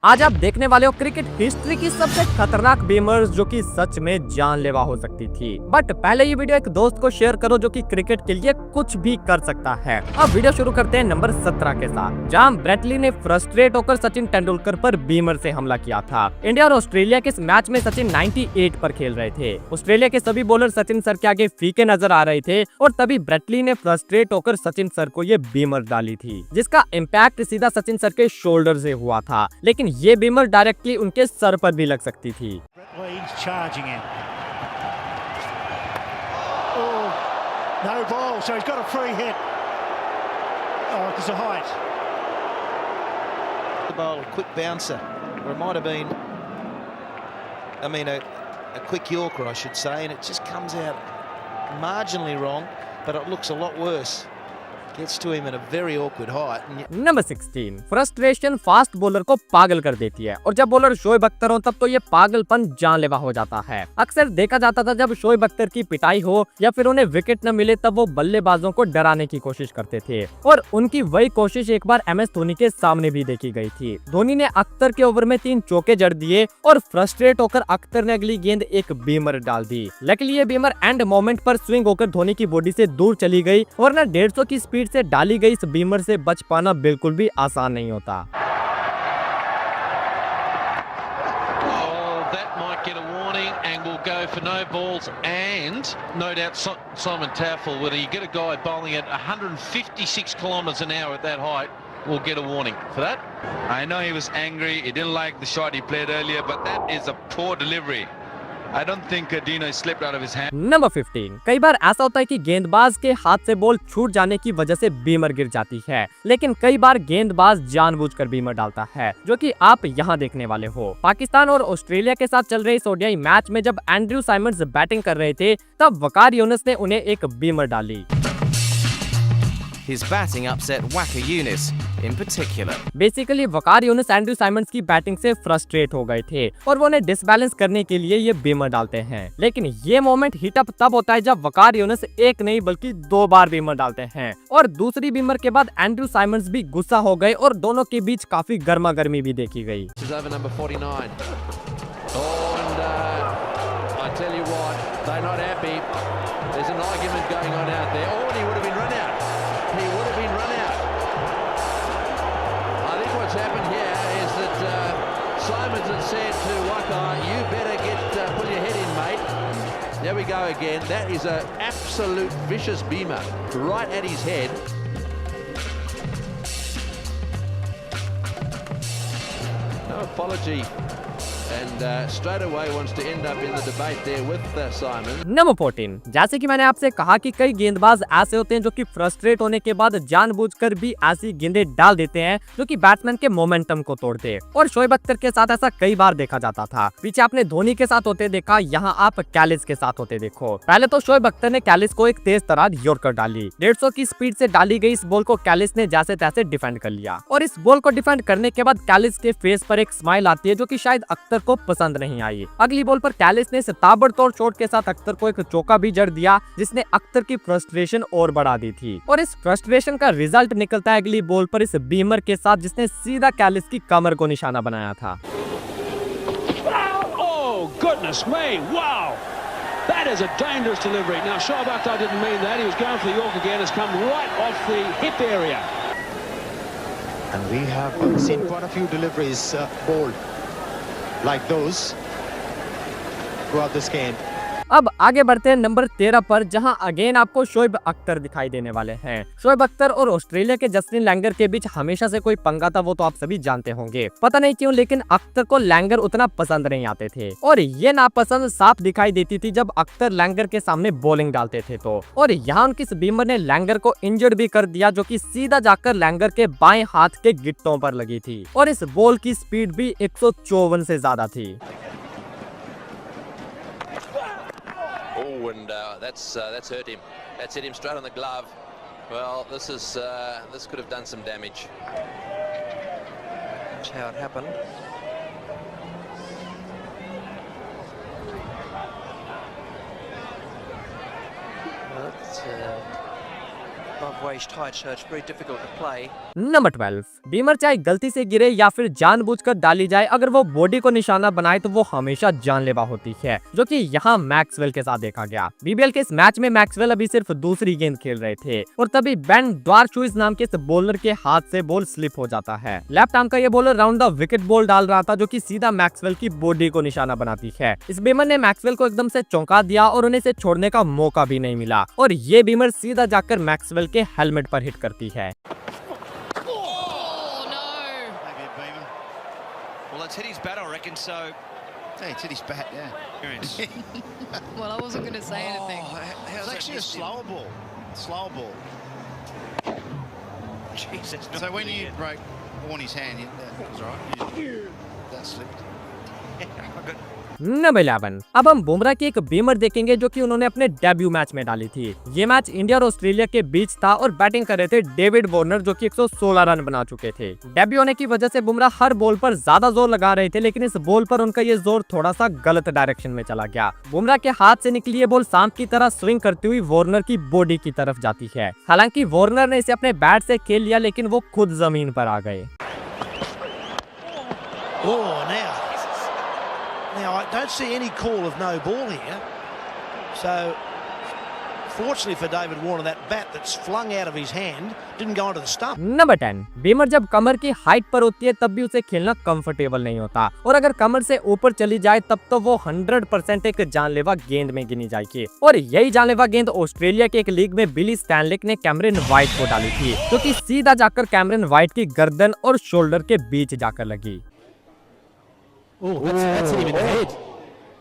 आज आप देखने वाले हो क्रिकेट हिस्ट्री की सबसे खतरनाक बीमर्स जो कि सच में जानलेवा हो सकती थी। बट पहले ये वीडियो एक दोस्त को शेयर करो जो कि क्रिकेट के लिए कुछ भी कर सकता है। अब वीडियो शुरू करते हैं नंबर 17 के साथ, जहां ब्रेटली ने फ्रस्ट्रेट होकर सचिन तेंदुलकर पर बीमर से हमला किया था। इंडिया और ऑस्ट्रेलिया के इस मैच में सचिन 98 पर खेल रहे थे। ऑस्ट्रेलिया के सभी बॉलर सचिन सर के आगे फीके नजर आ रहे थे और तभी ब्रेटली ने फ्रस्ट्रेट होकर सचिन सर को ये बीमर डाली थी, जिसका इम्पैक्ट सीधा सचिन सर के शोल्डर से हुआ था, लेकिन ये बीमर डायरेक्टली उनके सर पर भी लग सकती थी। A quick Yorker, I should say, and it just comes out marginally wrong, but it looks a lot worse. Gets to him at a very awkward height. Number 16, frustration fast bowler को पागल कर देती है और जब bowler Shoaib Akhtar हो तब तो ये पागलपन जानलेवा हो जाता है। अक्सर देखा जाता था जब शोएब अख्तर की पिटाई हो या फिर उन्हें विकेट न मिले तब वो बल्लेबाजों को डराने की कोशिश करते थे और उनकी वही कोशिश एक बार MS धोनी के सामने भी देखी गई थी। धोनी ने अख्तर के ओवर में 3 चौके जड़ दिए और फ्रस्ट्रेट होकर अख्तर ने अगली गेंद एक बीमर डाल दी। लेकिन ये बीमर एंड मोमेंट पर स्विंग होकर धोनी की बॉडी से दूर चली गई, वरना 150 की स्पीड से डाली गई इस बीमर से बच पाना बिल्कुल भी आसान नहीं होता। Simon Taffel, whether you get a guy bowling at 156 kilometers an hour at that height, will get a warning for that. I know he was angry, he didn't like the shot he played earlier, but that is a poor delivery. I don't think Dino slipped out of his hand. Number 15, कई बार ऐसा होता है कि गेंदबाज के हाथ से ball छूट जाने की वजह से बीमर गिर जाती है, लेकिन कई बार गेंदबाज जानबूझकर बीमर डालता है, जो कि आप यहाँ देखने वाले हो। पाकिस्तान और ऑस्ट्रेलिया के साथ चल रहे इस ओडीआई मैच में जब एंड्रयू साइमंड्स बैटिंग कर रहे थे तब वकार यूनुस ने उन्हें एक बीमर डाली। His batting upset Waqar Younis in particular. Basically Waqar Yunus Andrew Symonds की बैटिंग से फ्रस्ट्रेट हो गए थे और वो उन्हें डिसबैलेंस करने के लिए ये बीमर डालते हैं, लेकिन ये मोमेंट हिट अप तब होता है जब वकार यूनुस एक नहीं बल्कि 2 बार बीमर डालते हैं और दूसरी बीमर के बाद एंड्रयू साइमंड्स भी गुस्सा हो गए और दोनों के बीच काफी गर्मा गर्मी भी देखी गई। Happened here is that Simons had said to Waqar, you better pull your head in, mate. There we go again. That is an absolute vicious beamer right at his head. No apology. And straight away wants to end up in the debate there with Simon. Number 14, जैसे कि मैंने आपसे कहा कि कई गेंदबाज ऐसे होते हैं जो कि फ्रस्ट्रेट होने के बाद जानबूझकर भी ऐसी गेंदें डाल देते हैं जो कि बैट्समैन के मोमेंटम को तोड़ते हैं और शोएब अख्तर के साथ ऐसा कई बार देखा जाता था। पीछे आपने धोनी के साथ होते देखा, यहाँ आप कैलिस के साथ होते देखो। पहले तो शोएब अख्तर ने कैलिस को एक तेज तरार यॉर्कर डाली। 150 की स्पीड से डाली गई इस बॉल को कैलिस ने जैसे तैसे डिफेंड कर लिया और इस बॉल को डिफेंड करने के बाद कैलिस के फेस पर एक स्माइल आती है जो कि शायद अख्तर को पसंद नहीं आई। अगली बॉल पर कैलिस ने ताबड़तोड़ शॉट के साथ अख्तर को एक चौका भी जड़ दिया, जिसने अख्तर की फ्रस्ट्रेशन और बढ़ा दी थी और इस फ्रस्ट्रेशन का रिजल्ट निकलता है अगली बॉल पर इस बीमर के साथ, जिसने सीधा कैलिस की कमर को निशाना बनाया था। Oh, goodness me, wow. That is a dangerous delivery. Now Shoaib Akhtar didn't mean that. He was going for the York again. It's come right off the hip area. And we have seen quite a few deliveries bowled like those throughout this game. अब आगे बढ़ते हैं number 13 पर, जहां again आपको शोएब अख्तर दिखाई देने वाले हैं। शोएब अख्तर और ऑस्ट्रेलिया के जस्टिन लैंगर के बीच हमेशा से कोई पंगा था, वो तो आप सभी जानते होंगे। पता नहीं क्यों लेकिन अख्तर को लैंगर उतना पसंद नहीं आते थे और ये नापसंद साफ दिखाई देती थी जब अख्तर लैंगर के सामने बॉलिंग डालते थे तो। और यहाँ उनकी इस बीमर ने लैंगर को इंजर्ड भी कर दिया, जो कि सीधा जाकर लैंगर के बाएं हाथ के गिट्टों पर लगी थी और इस बॉल की स्पीड भी 154 से ज्यादा थी। And that's hurt him. That's hit him straight on the glove. Well, this could have done some damage. That's how it happened. But above waist height, so it's very difficult to play. Number 12, Beamer चाहे गलती से गिरे या फिर जानबूझकर डाली जाए, अगर वो बॉडी को निशाना बनाए तो वो हमेशा जानलेवा होती है, जो कि यहाँ मैक्सवेल के साथ देखा गया। बीबीएल के इस मैच में मैक्सवेल अभी सिर्फ दूसरी गेंद खेल रहे थे और तभी बेन ड्वार्शुइज नाम के इस बॉलर के हाथ से बॉल स्लिप हो जाता है। लेफ्ट आर्म का ये bowler round the wicket ball डाल रहा था, जो कि सीधा मैक्सवेल की बॉडी को निशाना बनाती है। इस बीमर ने मैक्सवेल को एकदम से चौंका दिया और उन्हें इसे छोड़ने का मौका भी नहीं मिला और ये बीमर सीधा जाकर मैक्सवेल के हेलमेट पर हिट करती है। Well, it's hit his bat, I reckon, so... Hey, it's hit his bat, yeah. Well, I wasn't going to say anything. It's actually a slower ball. Slower ball. Jesus. So when you broke Warnie's hand, that was right. That slipped. Number 11, अब हम बुमराह की एक Beamer देखेंगे जो कि उन्होंने अपने debut match में डाली थी। ये मैच इंडिया और ऑस्ट्रेलिया के बीच था और बैटिंग कर रहे थे डेविड वार्नर, जो कि 116 रन बना चुके थे। डेब्यू होने की वजह से बुमराह हर बॉल पर ज्यादा जोर लगा रहे थे, लेकिन इस बॉल पर उनका ये जोर थोड़ा सा गलत डायरेक्शन में चला गया। बुमराह के हाथ से निकली ये बॉल सांप की तरह स्विंग करती हुई वार्नर की बॉडी की तरफ जाती है। हालांकि वार्नर ने इसे अपने बैट से खेल लिया, लेकिन वो खुद जमीन पर आ गए। Now, I don't see any call of no ball here. So, fortunately for David Warner, that bat that's flung out of his hand didn't go onto the stump. Number 10, Beamer जब कमर की हाइट पर होती है तब भी उसे खेलना comfortable नहीं होता और अगर कमर से ऊपर चली जाए तब तो वो 100% एक जानलेवा गेंद में गिनी जाएगी। और यही जानलेवा गेंद ऑस्ट्रेलिया के एक लीग में बिली स्टैनलिक ने कैमरन वाइट को डाली थी, जो कि सीधा जाकर कैमरन वाइट की गर्दन और शोल्डर के बीच जाकर लगी। Oh, that's hit him in the head.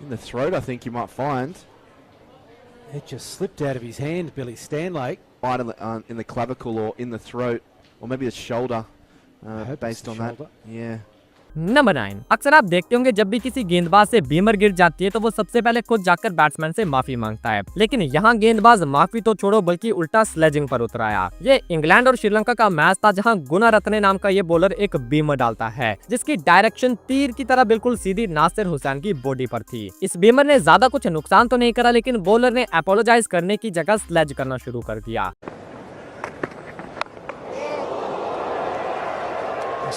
In the throat, I think you might find. It just slipped out of his hand, Billy Stanlake. Right in the clavicle or in the throat, or maybe the shoulder, based on that. Yeah. Number 9, अक्सर आप देखते होंगे जब भी किसी गेंदबाज से Beamer गिर जाती है तो वो सबसे पहले खुद जाकर बैट्समैन से माफी मांगता है, लेकिन यहाँ गेंदबाज माफी तो छोड़ो बल्कि उल्टा स्लेजिंग पर उतर आया। ये इंग्लैंड और श्रीलंका का मैच था जहाँ गुनारत्ने नाम का ये बॉलर एक बीमर डालता है, जिसकी डायरेक्शन तीर की तरह बिल्कुल सीधी नासिर हुसैन की बॉडी पर थी। इस बीमर ने ज्यादा कुछ नुकसान तो नहीं करा, लेकिन बॉलर ने अपोलोजाइज करने की जगह स्लेज करना शुरू कर दिया।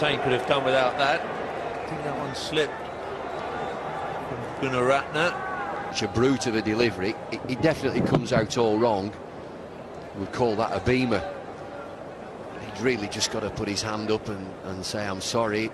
Could have done without that. I think that one slipped from Gunaratne. It's a brute of a delivery. He definitely comes out all wrong. We'd call that a beamer. He's really just got to put his hand up and say, I'm sorry.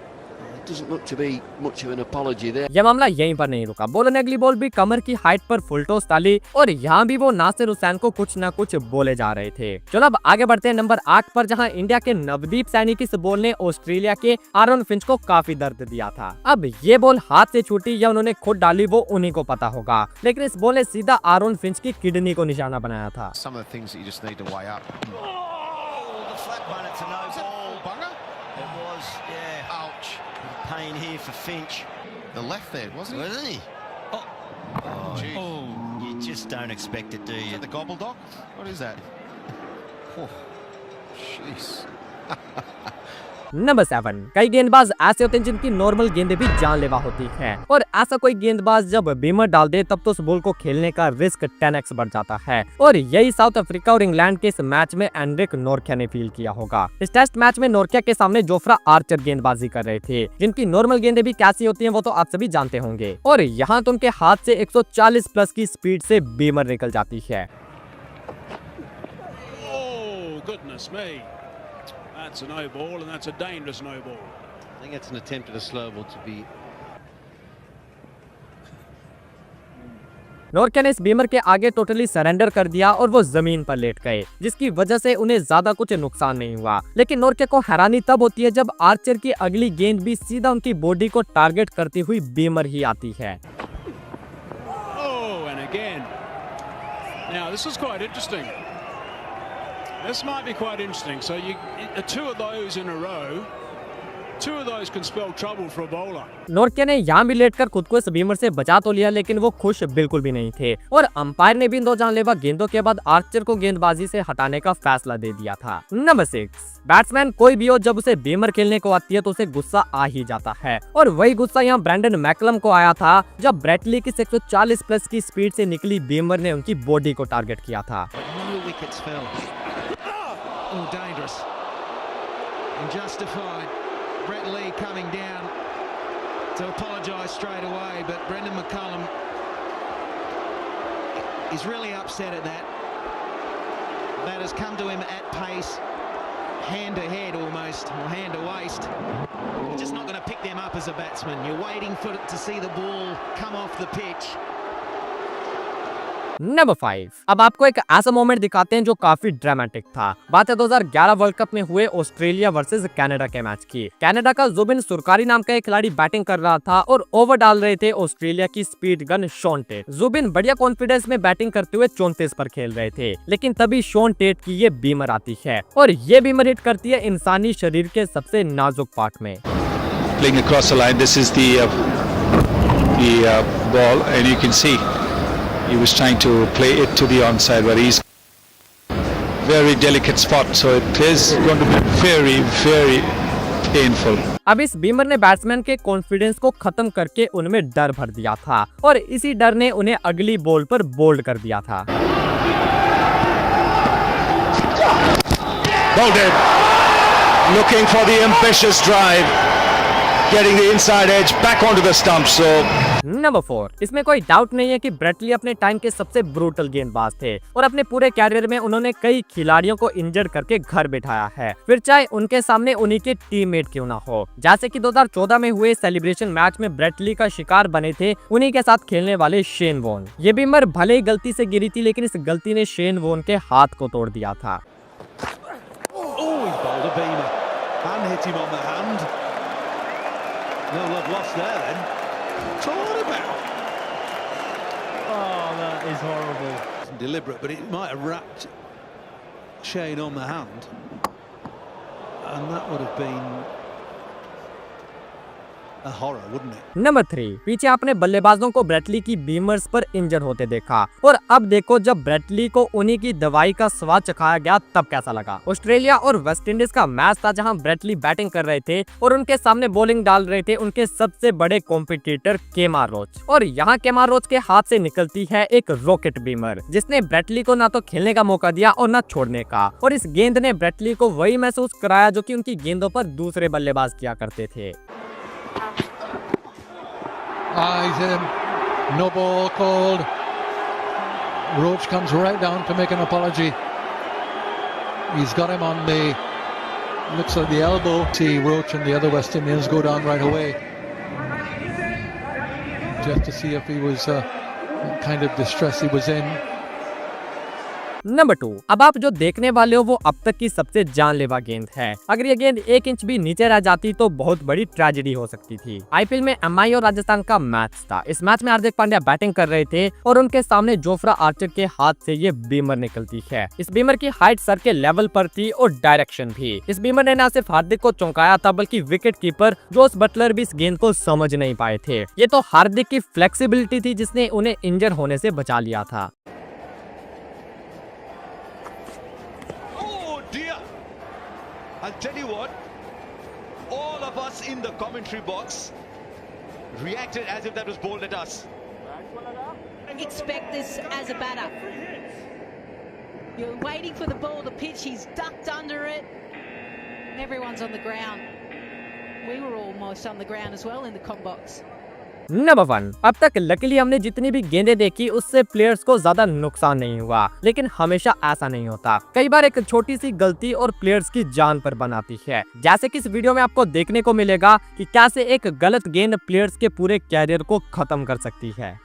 It doesn't look to be much of an apology there. यह मामला यहीं पर नहीं रुका। Bowler ने अगली ball भी कमर की हाइट पर फुल टॉस डाली और यहाँ भी वो नासिर हुसैन को कुछ न कुछ बोले जा रहे थे। चलो अब आगे बढ़ते हैं नंबर 8 पर, जहाँ इंडिया के नवदीप सैनी की इस बॉल ने ऑस्ट्रेलिया के आरोन फिंच को काफी दर्द दिया था। अब ये बॉल हाथ से छूटी या उन्होंने खुद डाली वो उन्हीं को पता होगा, लेकिन इस बॉल ने सीधा आरोन फिंच की किडनी को निशाना बनाया था। Pain here for Finch. The left there, wasn't he? You just don't expect it, do you? Is that the gobble dog? What is that? Oh, jeez. Number 7, कई गेंदबाज ऐसे होते हैं जिनकी नॉर्मल गेंदें भी जानलेवा होती हैं और ऐसा कोई गेंदबाज जब बीमर डाल दे तब तो उस बॉल को खेलने का रिस्क 10x बढ़ जाता है और यही साउथ अफ्रीका और इंग्लैंड के इस मैच में एंड्रिक नोरकिया ने फील किया होगा। इस टेस्ट मैच में नोरकिया के सामने जोफ्रा आर्चर गेंदबाजी कर रहे थे, जिनकी नॉर्मल गेंदें भी कैसी होती हैं वो तो आप सभी जानते होंगे और यहाँ तो उनके हाथ से 140 प्लस की स्पीड से बीमर निकल जाती है। That's a no ball, and that's a dangerous no ball. I think it's an attempt at a slow ball to be. नोरकिया ने इस बीमर के आगे टोटली सरेंडर कर दिया और वो जमीन पर लेट गए, जिसकी वजह से उन्हें ज्यादा कुछ नुकसान नहीं हुआ। लेकिन नोरकिया को हैरानी तब होती है जब आर्चर की अगली गेंद भी सीधा उनकी बॉडी को टारगेट करती हुई बीमर ही आती है। Oh, and again. Now this is quite interesting. This might be quite interesting. So two of those in a row, two of those can spell trouble for a bowler. नोरकिया ने यहाँ भी लेटकर खुद को इस बीमर से बचा तो लिया, लेकिन वो खुश बिल्कुल भी नहीं थे और अंपायर ने भी इन दो जानलेवा गेंदों के बाद आर्चर को गेंदबाजी से हटाने का फैसला दे दिया था। नंबर 6, बैट्समैन कोई भी हो जब उसे बीमर खेलने को आती है तो उसे गुस्सा आ ही जाता है और वही गुस्सा यहाँ ब्रैंडन मैकलम को आया था जब ब्रेटली की 140 प्लस की स्पीड से निकली बीमर ने उनकी बॉडी को टारगेट किया था। Oh, dangerous. And justified. Brett Lee coming down to apologise straight away, but Brendan McCullum is really upset at that. That has come to him at pace, hand to head almost, or hand to waist. You're just not going to pick them up as a batsman. You're waiting for it to see the ball come off the pitch. Number 5। अब आपको एक ऐसा moment दिखाते हैं जो काफी dramatic था। बात है 2011 वर्ल्ड कप में हुए ऑस्ट्रेलिया वर्सेस कनाडा के मैच की। कनाडा का जुबिन सुरकारी नाम का एक खिलाड़ी बैटिंग कर रहा था और ओवर डाल रहे थे ऑस्ट्रेलिया की speed gun Shaun Tait. Zubin बढ़िया कॉन्फिडेंस में बैटिंग करते हुए 34 पर खेल रहे थे, लेकिन तभी शॉन टेट की ये बीमर आती है और ये बीमर हिट करती है इंसानी शरीर के सबसे नाजुक पार्ट में। Playing across the line, this is the ball, and you can see he was trying to play it to the onside, but he's very delicate spot, so it is going to be very, very painful. अब इस Beamer ने batsman के confidence को खत्म करके उनमें डर भर दिया था और इसी डर ने उन्हें अगली बॉल पर बोल्ड कर दिया था। Bolted, looking for the ambitious drive, getting the inside edge back onto the stump. So number 4। इसमें कोई डाउट नहीं है कि ब्रेट ली अपने टाइम के सबसे ब्रूटल गेंदबाज थे और अपने पूरे कैरियर में उन्होंने कई खिलाड़ियों को इंजर्ड करके घर बिठाया है, फिर चाहे उनके सामने उन्हीं के टीममेट क्यों ना हो। जैसे कि 2014 में हुए सेलिब्रेशन मैच में ब्रेट ली का शिकार बने थे उन्हीं के साथ खेलने वाले शेन वॉन। ये बीमर भले ही गलती से गिरी थी, लेकिन इस गलती ने शेन वॉन के हाथ को तोड़ दिया था। No love lost there then. Talk about. Oh, that is horrible. It's deliberate, but it might have wrapped Shane on the hand. And that would have been a horror, wouldn't it? Number 3। पीछे आपने बल्लेबाजों को Brett Lee की बीमर्स पर इंजर होते देखा और अब देखो जब ब्रेट ली को उन्हीं की दवाई का स्वाद चखाया गया तब कैसा लगा। ऑस्ट्रेलिया और वेस्ट इंडीज का मैच था जहां ब्रेट ली बैटिंग कर रहे थे और उनके सामने बॉलिंग डाल रहे थे उनके सबसे बड़े कॉम्पिटिटर केमार रोच, और यहाँ केमार रोच के हाथ से निकलती है एक रॉकेट बीमर जिसने ब्रेट ली को ना तो खेलने का मौका दिया और ना छोड़ने का, और इस गेंद ने ब्रेट ली को वही महसूस कराया जो कि उनकी गेंदों पर दूसरे बल्लेबाज किया करते थे। No ball called. Roach comes right down to make an apology. He's got him on the, looks like the elbow. See Roach and the other West Indians go down right away just to see if he was kind of distress he was in. Number 2। अब आप जो देखने वाले हो वो अब तक की सबसे जानलेवा गेंद है। अगर ये गेंद 1 इंच भी नीचे रह जाती तो बहुत बड़ी ट्रेजेडी हो सकती थी। आईपीएल में एमआई और राजस्थान का मैच था। इस मैच में हार्दिक पांड्या बैटिंग कर रहे थे और उनके सामने जोफ्रा आर्चर के हाथ से ये बीमर निकलती है। इस बीमर की हाइट सर के लेवल पर थी और डायरेक्शन भी। इस बीमर ने न सिर्फ हार्दिक को चौंकाया था बल्कि विकेट कीपर जोस बटलर भी इस गेंद को समझ नहीं पाए थे। ये तो हार्दिक की फ्लेक्सिबिलिटी थी जिसने उन्हें इंजर होने से बचा लिया था। I'll tell you what, all of us in the commentary box reacted as if that was bowled at us. Expect this as a batter. You're waiting for the ball to pitch, he's ducked under it. Everyone's on the ground. We were almost on the ground as well in the comm box. Number 1। अब तक luckily हमने जितनी भी गेंदें देखी उससे players को ज्यादा नुकसान नहीं हुआ, लेकिन हमेशा ऐसा नहीं होता। कई बार एक छोटी सी गलती और प्लेयर्स की जान पर बनाती है, जैसे कि इस वीडियो में आपको देखने को मिलेगा कि कैसे एक गलत गेंद प्लेयर्स के पूरे कैरियर को खत्म कर सकती है।